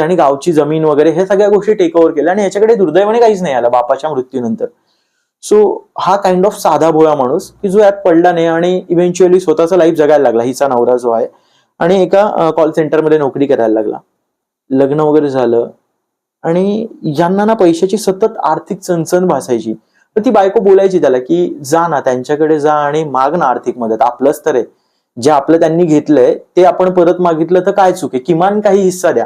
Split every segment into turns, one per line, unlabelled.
आणि गावची जमीन वगैरे हे सगळ्या गोष्टी टेक ओव्हर केल्या आणि याच्याकडे दुर्दैवाने काहीच नाही आलं बापाच्या मृत्यूनंतर. सो हा काइंड ऑफ साधा भोळा माणूस की जो यात पडला नाही आणि इव्हेंच्युअली स्वतःचा लाईफ जगायला लागला. हिचा नवरा जो आहे आणि एका कॉल सेंटरमध्ये नोकरी करायला लागला. लग्न वगैरे झालं आणि यांना ना पैशाची सतत आर्थिक चणचण भासायची. तर ती बायको बोलायची त्याला की जा ना त्यांच्याकडे जा आणि माग ना आर्थिक मदत, आपलंच तर आहे, जे आपलं त्यांनी घेतलंय ते आपण परत मागितलं तर काय चूक आहे, किमान काही हिस्सा द्या.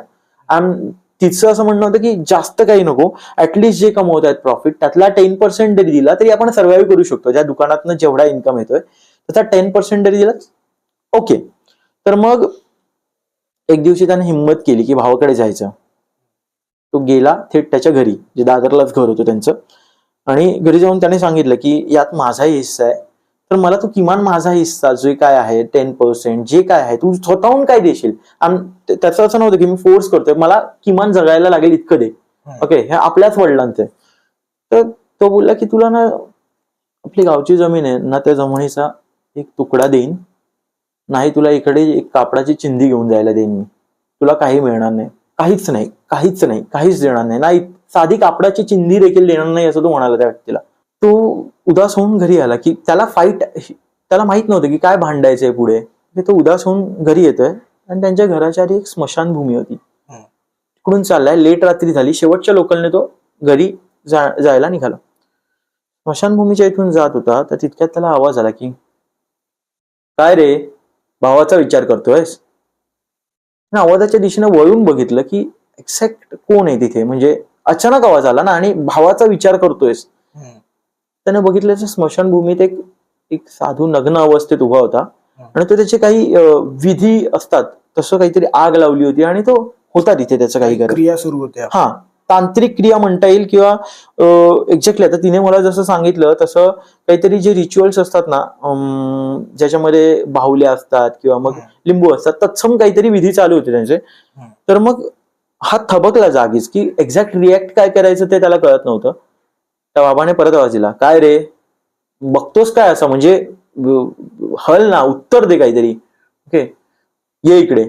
तिचं असं म्हणणं होतं की जास्त काही नको, ऍटलिस्ट जे कमवत आहेत प्रॉफिट त्यातला 10% जरी दिला तरी आपण सर्व्हाइव्ह करू शकतो. ज्या दुकानातनं जेवढा इन्कम येतोय त्याचा 10% जरी दिला ओके. तर मग एक दिवशी त्याने हिंमत केली की भावाकडे जायचं. तो गेला थेट त्याच्या घरी, जे दादरलाच घर होतं त्यांचं, आणि घरी जाऊन त्याने सांगितलं की यात माझाही हिस्सा आहे, तर मला तू किमान माझा हिस्सा जे काय आहे 10% जे काय आहे तू स्वतःहून काय देशील. त्याचं असं नव्हतं की मी फोर्स करतोय, मला किमान जगायला लागेल इतकं दे. ओके, हे आपल्याच वडिलांचं आहे. तर तो बोलला की तुला ना आपली गावची जमीन आहे ना, त्या जमिनीचा एक तुकडा देईन, नाही तुला इकडे एक कापडाची चिंधी घेऊन जायला देईन मी, तुला काही मिळणार नाही, काहीच नाही, काहीच नाही, काहीच देणार नाही, नाही साधी कापडाची चिंधी देखील देणार नाही असं तो म्हणाला त्या व्यक्तीला. तो उदास होऊन घरी आला की त्याला त्याला माहित नव्हतं की काय भांडायचंय पुढे. तो उदास होऊन घरी येतोय आणि त्यांच्या घराच्या आधी एक स्मशानभूमी होती. तिकडून चाललाय, लेट रात्री झाली, शेवटच्या लोकलने तो घरी जायला निघाला. स्मशानभूमीच्या इथून जात होता तर तितक्यात त्याला आवाज आला की काय रे, भावाचा विचार करतोयस. आवाजाच्या दिशेने वळून बघितलं की एक्झॅक्ट कोण आहे तिथे, म्हणजे अचानक आवाज आला ना आणि भावाचा विचार करतोयस. त्याने बघितलं स्मशानभूमीत एक साधू नग्न अवस्थेत उभा होता आणि तो त्याचे काही विधी असतात तसं काहीतरी आग लावली होती आणि तो होता तिथे, त्याचं काही
क्रिया सुरू होत्या.
हा, तांत्रिक क्रिया म्हणता येईल किंवा एक्झॅक्टली आता तिने मला जसं सांगितलं तसं काहीतरी जे रिच्युअल्स असतात ना, ज्याच्यामध्ये बाहुल्या असतात किंवा मग लिंबू असतात, तत्सम काहीतरी विधी चालू होते त्यांचे. तर मग हा थबकला जागीच की एक्झॅक्ट रिॲक्ट काय करायचं ते त्याला कळत नव्हतं. त्या बाबाने परत आवाज दिला, काय रे बघतोस काय असं, म्हणजे हल ना, उत्तर दे काहीतरी, ओके ये इकडे.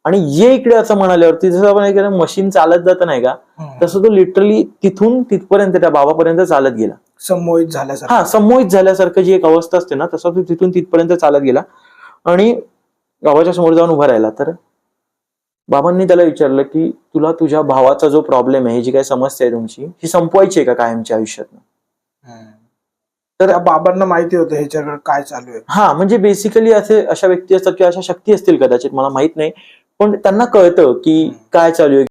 आणि ये इकडे असं म्हणाल्यावरती जसं आपण मशीन चालत जात नाही का, तसं तो लिटरली तिथून तिथपर्यंत त्या बाबापर्यंत चालत गेला.
संमोहित झाल्यासारखं.
हा, संमोहित झाल्यासारखं जी एक अवस्था असते ना, तसा तो तिथून तिथपर्यंत चालत गेला आणि बाबाच्या समोर जाऊन उभा राहिला. तर बाबांनी त्याला विचारलं की तुला तुझ्या भावाचा जो प्रॉब्लेम आहे, जी काही समस्या आहे तुमची, ही संपवायची आहे का कायमच्या आयुष्यात.
तर बाबांना माहिती होतं ह्याच्याकडे काय चालू आहे.
हा, म्हणजे बेसिकली अशा व्यक्ती असतात किंवा अशा शक्ती असतील कदाचित, मला माहित नाही, पण त्यांना कळतं की काय चालू आहे.